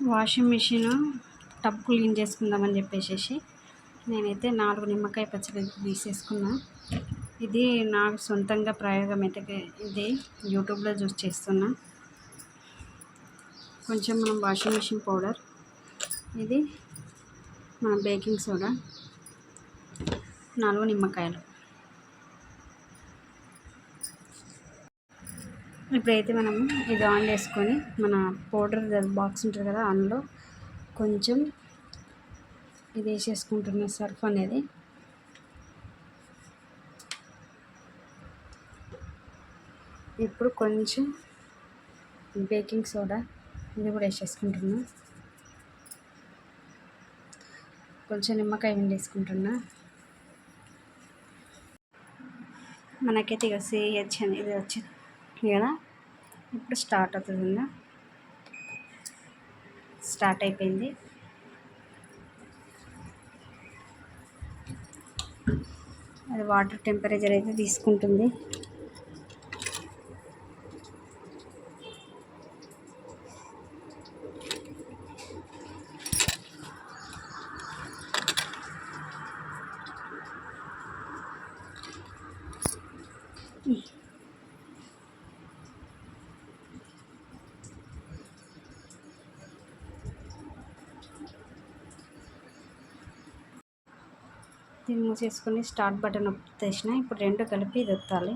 Washing machine tub clean చేసుకుందామని చెప్పేసి నేనైతే 4 నిమ్మకాయ పచ్చడి తీసేసుకున్నా. ఇది నాకు సొంతంగా ప్రయోగం అయితే ఇది యూట్యూబ్లో చూసి చేస్తున్నా. కొంచెం మనం వాషింగ్ మిషన్ పౌడర్, ఇది మన బేకింగ్ సోడా, 4 నిమ్మకాయలు. ఇప్పుడైతే మనం ఇది ఆన్ చేసుకొని మన పౌడర్ బాక్స్ ఉంటుంది కదా, అందులో కొంచెం ఇది వేసేసుకుంటున్న సర్ఫ్ అనేది. ఇప్పుడు కొంచెం బేకింగ్ సోడా ఇది కూడా వేసేసుకుంటున్నా. కొంచెం నిమ్మకాయ వేసుకుంటున్నా. మనకైతే ఇక సిహెచ్ అనేది వచ్చింది కదా, ఇప్పుడు స్టార్ట్ అవుతుందా. స్టార్ట్ అయిపోయింది. అది వాటర్ టెంపరేచర్ అయితే తీసుకుంటుంది. దీన్ని మూసేసుకొని స్టార్ట్ బటన్ నొక్కేసిన. ఇప్పుడు 2 కలిపి ఇది ఒత్తాలి.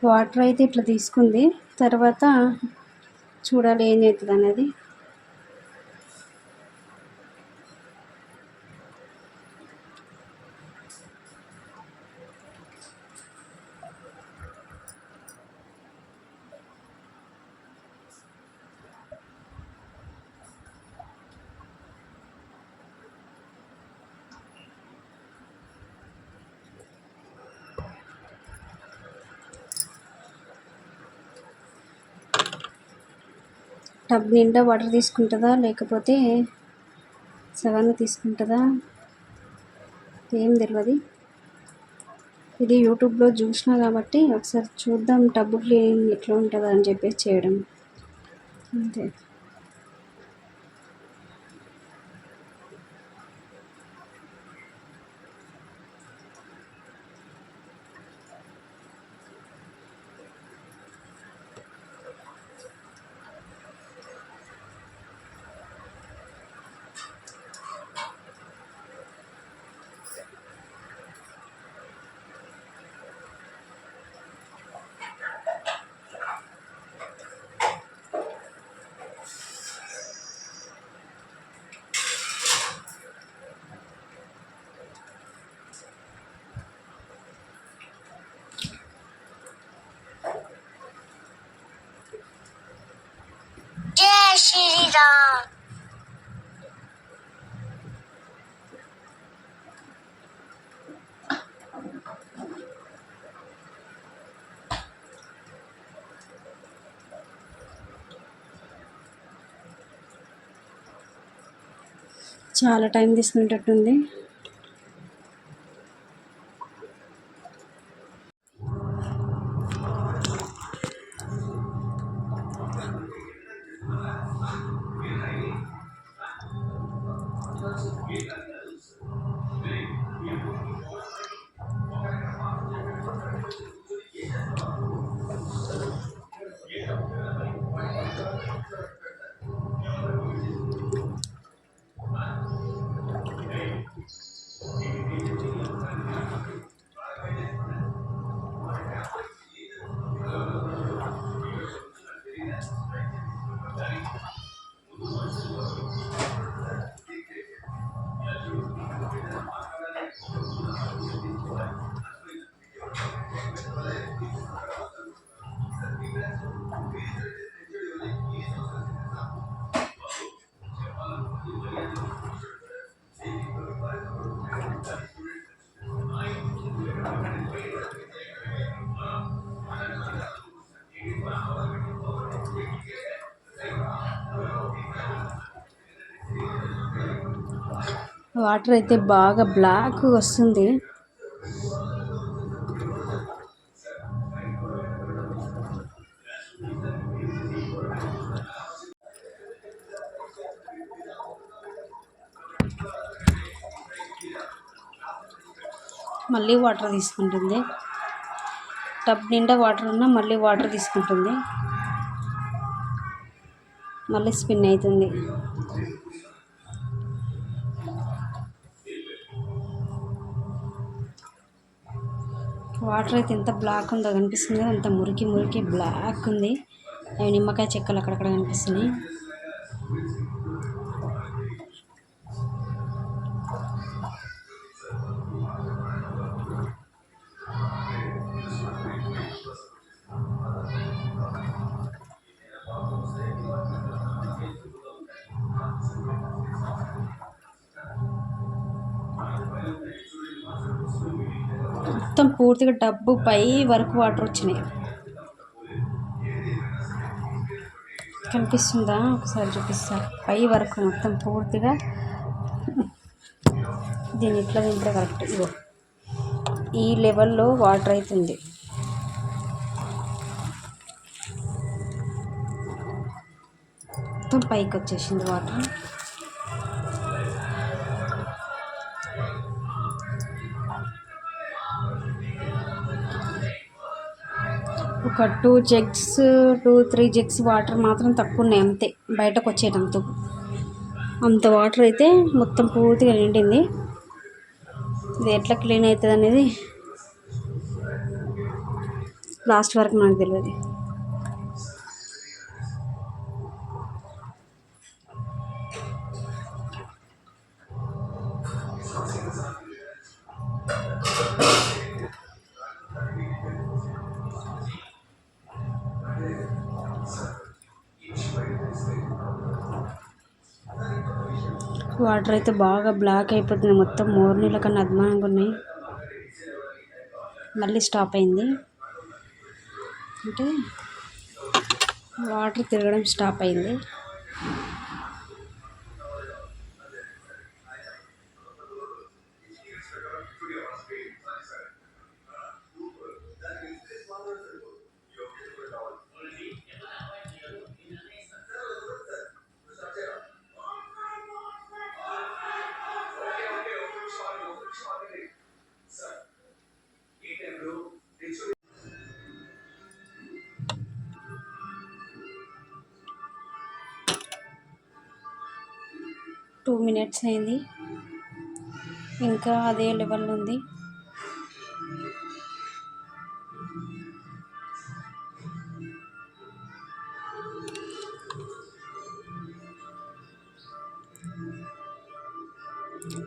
వాటర్ అయితే ఇట్లా తీసుకుంది. తర్వాత చూడాలి ఏం అవుతుంది అనేది. టబ్ నిండా వాటర్ తీసుకుంటుందా లేకపోతే సగంగా తీసుకుంటుందా ఏం తెలియదు. ఇది యూట్యూబ్లో చూసినా కాబట్టి ఒకసారి చూద్దాం టబ్ క్లీనింగ్ ఎట్లా ఉంటుందా అని చెప్పేసి చేయడం అంతే. జై శ్రీరామ్. చాలా టైం తీసుకునేటట్టుంది. వాటర్ అయితే బాగా బ్లాక్ వస్తుంది. మళ్ళీ వాటర్ తీసుకుంటుంది. టబ్ నిండా వాటర్ ఉన్నా మళ్ళీ వాటర్ తీసుకుంటుంది. మళ్ళీ స్పిన్ అవుతుంది. వాటర్ అయితే ఎంత బ్లాక్ ఉందో కనిపిస్తుంది. అంత మురికి మురికి బ్లాక్ ఉంది. అవి నిమ్మకాయ చెక్కలు అక్కడక్కడ కనిపిస్తున్నాయి. మొత్తం పూర్తిగా టబ్బు పై వరకు వాటర్ వచ్చినాయి. కనిపిస్తుందా? ఒకసారి చూపిస్తా. పై వరకు మొత్తం పూర్తిగా. దీన్ని ఇట్లా దింపే కరెక్ట్. ఇగో ఈ లెవెల్లో వాటర్ అవుతుంది. మొత్తం పైకి వచ్చేసింది వాటర్. ఒక 2-3 జగ్స్ వాటర్ మాత్రం తక్కువ ఉన్నాయి అంతే, బయటకు వచ్చేటంత. అంత వాటర్ అయితే మొత్తం పూర్తిగా నిండింది. ఇది ఎట్లా క్లీన్ అవుతుంది అనేది లాస్ట్ వరకు నాకు తెలియదు. వాటర్ అయితే బాగా బ్లాక్ అయిపోతుంది. మొత్తం మోర్ నీళ్ళ కన్నా అద్మానంగా ఉన్నాయి. మళ్ళీ స్టాప్ అయింది. అంటే వాటర్ తిరగడం స్టాప్ అయింది. టూ మినిట్స్ అయింది, ఇంకా అదే లెవెల్ ఉంది.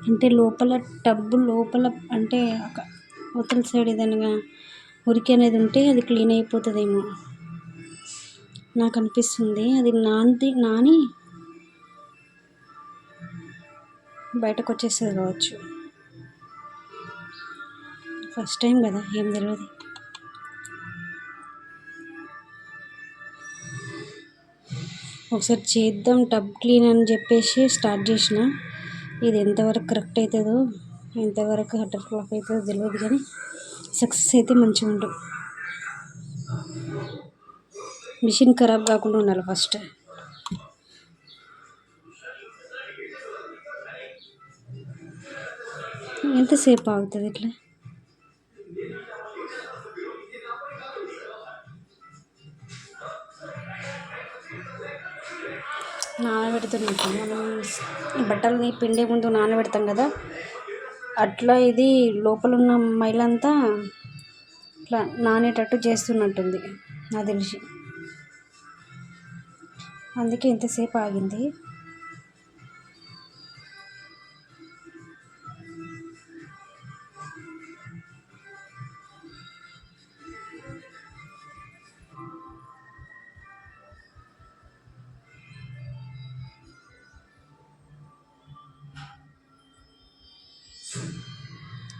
అంటే లోపల టబ్బు లోపల అంటే అవతల సైడ్ ఏదైనా మురికి అనేది ఉంటే అది క్లీన్ అయిపోతుందేమో నాకు అనిపిస్తుంది. అది నాని బయటకు వచ్చేస్తుంది కావచ్చు. ఫస్ట్ టైం కదా, ఏం తెలియదు. ఒకసారి చేద్దాం టబ్ క్లీన్ అని చెప్పేసి స్టార్ట్ చేసిన. ఇది ఎంతవరకు కరెక్ట్ అవుతుందో, ఎంతవరకు అటర్ ఫ్లాప్ అవుతుందో తెలియదు, కానీ సక్సెస్ అయితే మంచిగా ఉంటుంది. మిషన్ ఖరాబ్ కాకుండా ఉండాలి ఫస్ట్. ఎంతసేపు ఆగుతుంది ఇట్లా? నానబెడుతున్నట్టు మనం బట్టలని పిండే ముందు నానబెడతాం కదా, అట్లా ఇది లోపల ఉన్న మైలంతా ఇట్లా నానేటట్టు చేస్తున్నట్టుంది నాకు తెలిసి. అందుకే ఇంతసేపు ఆగింది.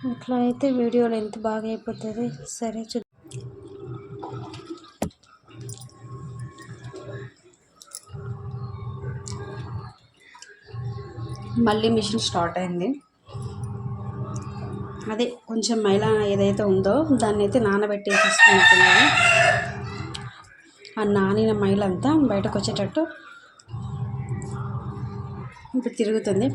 అట్లా అయితే వీడియోలో ఎంత బాగా అయిపోతుంది. సరే మళ్ళీ మిషన్ స్టార్ట్ అయింది. అదే కొంచెం మైలా ఏదైతే ఉందో దాన్ని అయితే నానబెట్టేసేసుకున్నట్టున్నాను. ఆ నానిన మైలంతా బయటకు వచ్చేటట్టు ఇప్పుడు తిరుగుతుంది.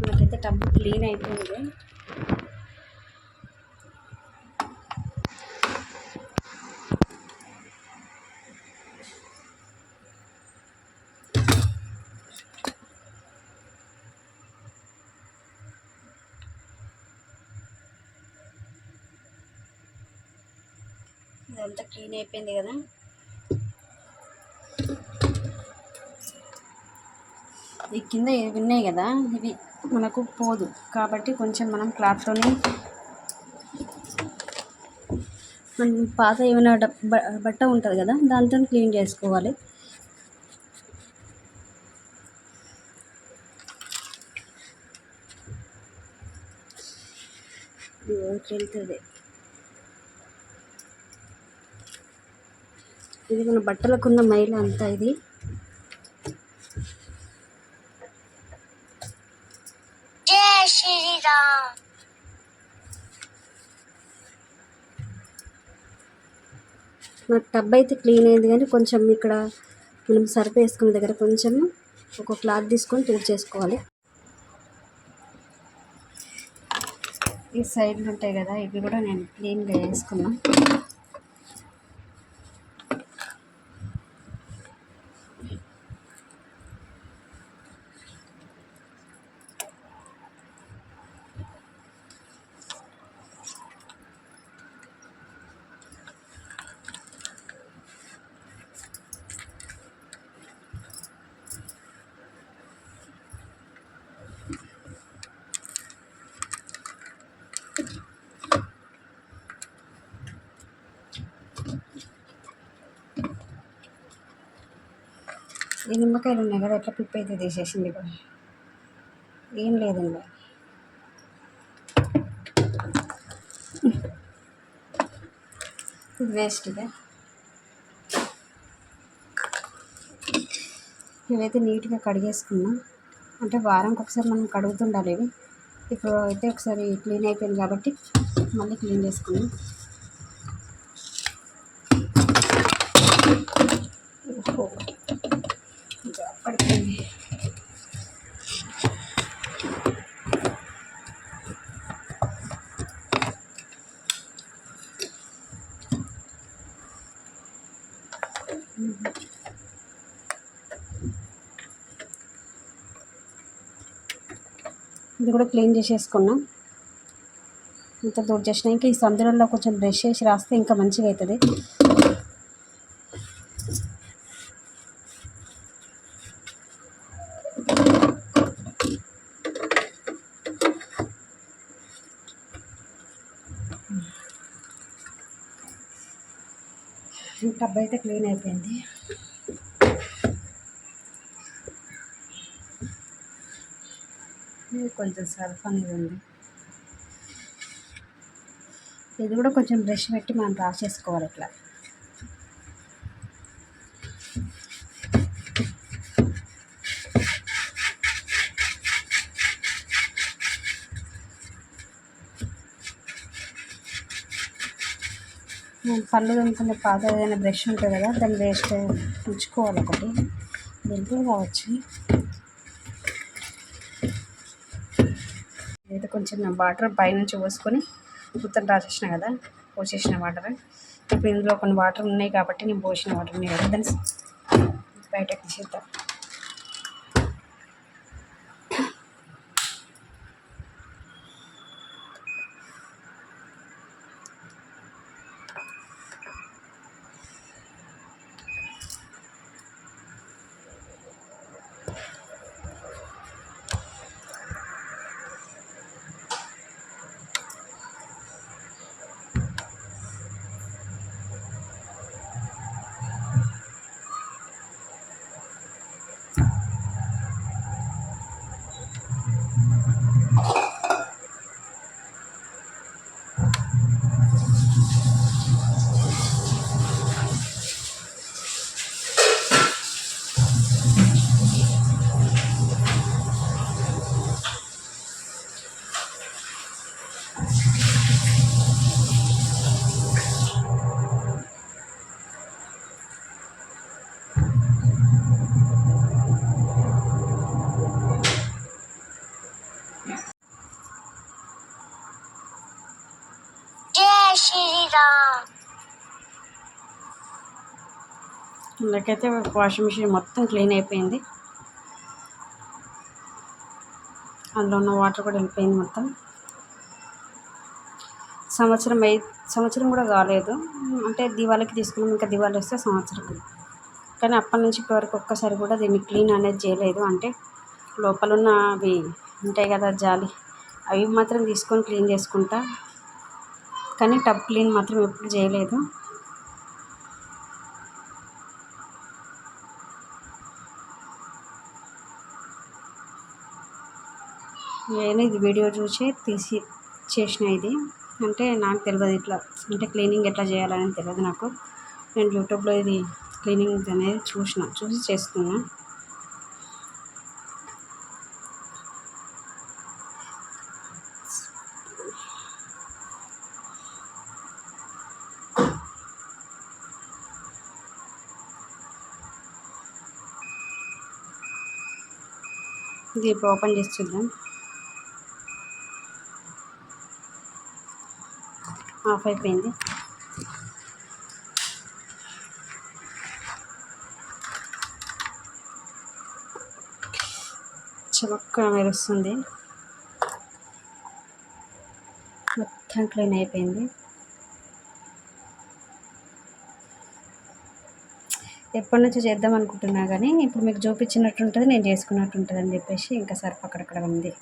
నాకైతే టబ్బు క్లీన్ అయిపోయింది. ఇదంతా క్లీన్ అయిపోయింది కదా. ఈ కింద ఇవి ఉన్నాయి కదా, ఇవి మనకు పోదు కాబట్టి కొంచెం మనం క్లాత్తోనే మనం పాత ఏమైనా బట్ట ఉంటుంది కదా దాంతో క్లీన్ చేసుకోవాలి. వెళ్తుంది ఇది మన బట్టలకున్న మైల అంతా ఇది. జై శ్రీరామ్. నా టబ్ అయితే క్లీన్ అయింది కానీ కొంచెం ఇక్కడ మనం సర్ఫ్ వేసుకునే దగ్గర కొంచెం ఒక క్లాత్ తీసుకొని తుడిచేసుకోవాలి. ఈ సైడ్లు ఉంటాయి కదా ఇవి కూడా నేను క్లీన్గా వేసుకున్నా. ఈ నిమ్మకాయలు ఉన్నాయి కదా ఎట్లా పిప్పి అయితే తీసేసింది కూడా ఏం లేదండి. ఇది వేస్ట్. ఇవైతే నీట్గా కడిగేసుకున్నాం. అంటే వారానికి ఒకసారి మనం కడుగుతుండాలి ఇవి. ఇప్పుడు అయితే ఒకసారి క్లీన్ అయిపోయింది కాబట్టి మళ్ళీ క్లీన్ చేసుకున్నాం. పడిపోయింది. ఇది కూడా క్లీన్ చేసేసుకున్నాం. ఇంత దూరం చేసినా ఇంకా ఈ సందులలో కొంచెం బ్రష్ చేసి రాస్తే ఇంకా మంచిగా అవుతుంది. టబ్ అయితే క్లీన్ అయిపోయింది. కొంచెం సర్ఫ్ అనేది ఉంది. ఇది కూడా కొంచెం బ్రష్ పెట్టి మనం రాసేసుకోవాలి ఇట్లా. పళ్ళు తోముకునే పాత ఏదైనా బ్రష్ ఉంటుంది కదా దాన్ని వేస్ట్ ఉంచుకోవాలి ఒకటి. దీంట్లో కావచ్చు. అయితే కొంచెం వాటర్ పైనుంచి పోసుకొని మొత్తం రాసేసిన కదా పోసేసిన వాటర్. ఇప్పుడు ఇందులో కొన్ని వాటర్ ఉన్నాయి కాబట్టి నేను పోసిన వాటర్ ఉన్నాయి కదా దాన్ని బయటకు తీసేద్దాం. జై శ్రీరామ్. ఇలాగైతే వాషింగ్ మిషన్ మొత్తం క్లీన్ అయిపోయింది. అందులో ఉన్న వాటర్ కూడా వెళ్ళిపోయింది మొత్తం. సంవత్సరం కూడా కాలేదు, అంటే దివాళీకి తీసుకున్నాం, ఇంకా దివాళీ వస్తే సంవత్సరం. కానీ అప్పటి నుంచి ఇప్పటివరకు ఒక్కసారి కూడా దీన్ని క్లీన్ అనేది చేయలేదు. అంటే లోపల ఉన్న అవి ఉంటాయి కదా జాలి, అవి మాత్రం తీసుకొని క్లీన్ చేసుకుంటా, కానీ టబ్ క్లీన్ మాత్రం ఎప్పుడు చేయలేదు. నేను ఇది వీడియో చూసి తీసి చేసిన ఇది, అంటే నాకు తెలియదు ఇట్లా, అంటే క్లీనింగ్ ఎట్లా చేయాలని తెలియదు నాకు. నేను యూట్యూబ్లో ఇది క్లీనింగ్ అనేది చూసి చేస్తున్నా. ఇది ఇప్పుడు ఓపెన్ చేసి చూద్దాం. ఆఫ్ అయిపోయింది. చమక్క మెరుస్తుంది, మొత్తం క్లీన్ అయిపోయింది. ఎప్పటి నుంచో చేద్దాం అనుకుంటున్నా, కానీ ఇప్పుడు మీకు చూపించినట్టు ఉంటుంది, నేను చేసుకున్నట్టు ఉంటుంది అని చెప్పేసి ఇంకా సర్ఫ్ అక్కడక్కడ ఉంది.